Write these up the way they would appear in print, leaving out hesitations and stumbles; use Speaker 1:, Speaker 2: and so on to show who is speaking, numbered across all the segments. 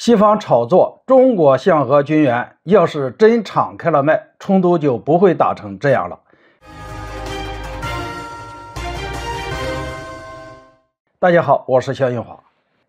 Speaker 1: 西方炒作中国向俄军援，要是真敞开了脉，冲突就不会打成这样了。大家好，我是肖映华。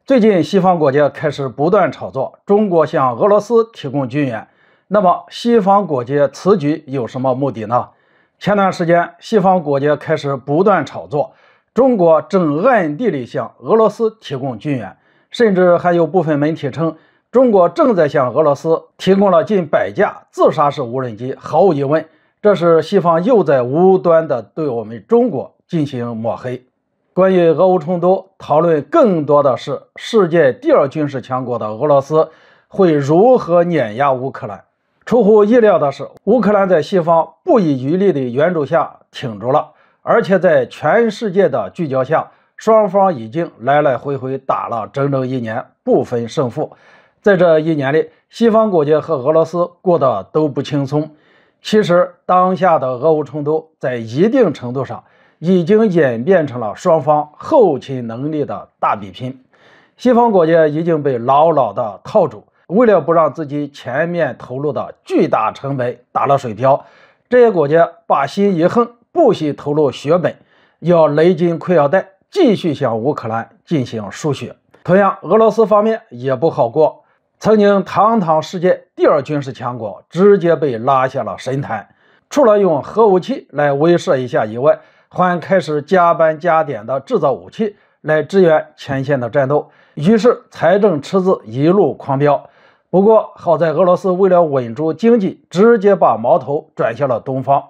Speaker 1: 最近西方国家开始不断炒作中国向俄罗斯提供军援，那么西方国家此举有什么目的呢？前段时间西方国家开始不断炒作中国正暗地里向俄罗斯提供军援，甚至还有部分媒体称中国正在向俄罗斯提供了近100架自杀式无人机。毫无疑问，这是西方又在无端地对我们中国进行抹黑。关于俄乌冲突，讨论更多的是世界第2军事强国的俄罗斯会如何碾压乌克兰。出乎意料的是，乌克兰在西方不遗余力的援助下挺住了，而且在全世界的聚焦下，双方已经来来回回打了整整1年，不分胜负。在这1年里，西方国家和俄罗斯过得都不轻松。其实，当下的俄乌冲突在一定程度上已经演变成了双方后勤能力的大比拼。西方国家已经被牢牢地套住，为了不让自己前面投入的巨大成本打了水漂，这些国家把心一横，不惜投入血本，要勒紧裤腰带，继续向乌克兰进行输血。同样，俄罗斯方面也不好过，曾经堂堂世界第2军事强国直接被拉下了神坛，除了用核武器来威慑一下以外，还开始加班加点的制造武器来支援前线的战斗，于是财政赤字一路狂飙。不过好在俄罗斯为了稳住经济，直接把矛头转向了东方，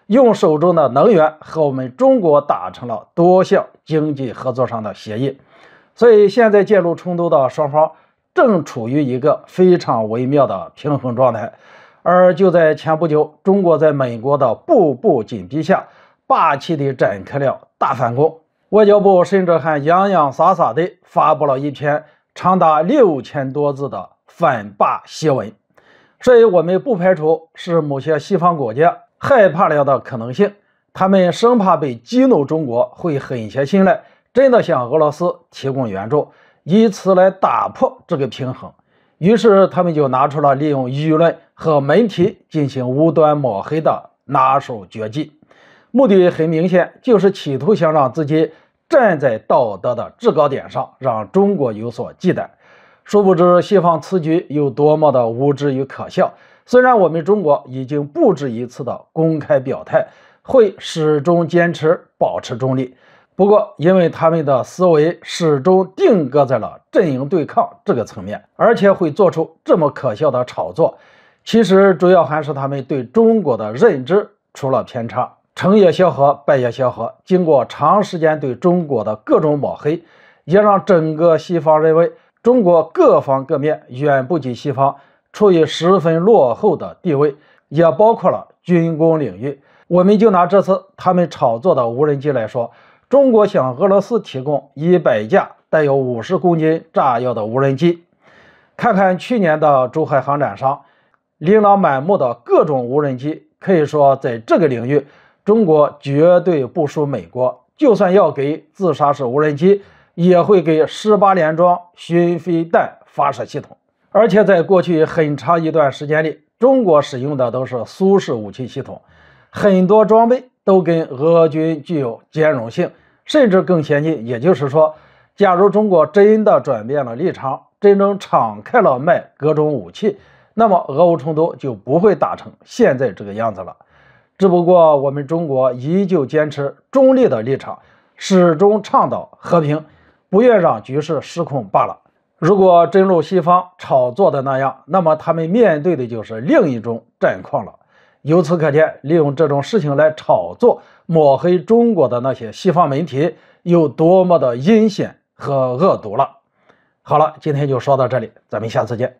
Speaker 1: 用手中的能源和我们中国达成了多项经济合作上的协议。所以现在介入冲突的双方正处于一个非常微妙的平衡状态。而就在前不久，中国在美国的步步紧逼下，霸气地展开了大反攻。外交部甚至还洋洋洒洒地发布了一篇长达6000多字的反霸檄文。所以我们不排除是某些西方国家害怕了的可能性，他们生怕被激怒中国会狠下心来，真的向俄罗斯提供援助，以此来打破这个平衡。于是他们就拿出了利用舆论和媒体进行无端抹黑的拿手绝技。目的很明显，就是企图想让自己站在道德的制高点上，让中国有所忌惮。殊不知西方此举有多么的无知与可笑。虽然我们中国已经不止一次的公开表态，会始终坚持保持中立，不过因为他们的思维始终定格在了阵营对抗这个层面，而且会做出这么可笑的炒作，其实主要还是他们对中国的认知出了偏差。成也萧何，败也萧何，经过长时间对中国的各种抹黑，也让整个西方认为中国各方各面远不及西方，处于十分落后的地位，也包括了军工领域。我们就拿这次他们炒作的无人机来说，中国向俄罗斯提供100架带有50公斤炸药的无人机。看看去年的珠海航展上琳琅满目的各种无人机，可以说在这个领域中国绝对不输美国，就算要给自杀式无人机，也会给18连装巡飞弹发射系统。而且在过去很长一段时间里，中国使用的都是苏式武器系统，很多装备都跟俄军具有兼容性，甚至更先进。也就是说，假如中国真的转变了立场，真正敞开了卖各种武器，那么俄乌冲突就不会打成现在这个样子了。只不过我们中国依旧坚持中立的立场，始终倡导和平，不愿让局势失控罢了。如果真如西方炒作的那样，那么他们面对的就是另一种战况了。由此可见，利用这种事情来炒作抹黑中国的那些西方媒体有多么的阴险和恶毒了。好了，今天就说到这里，咱们下次见。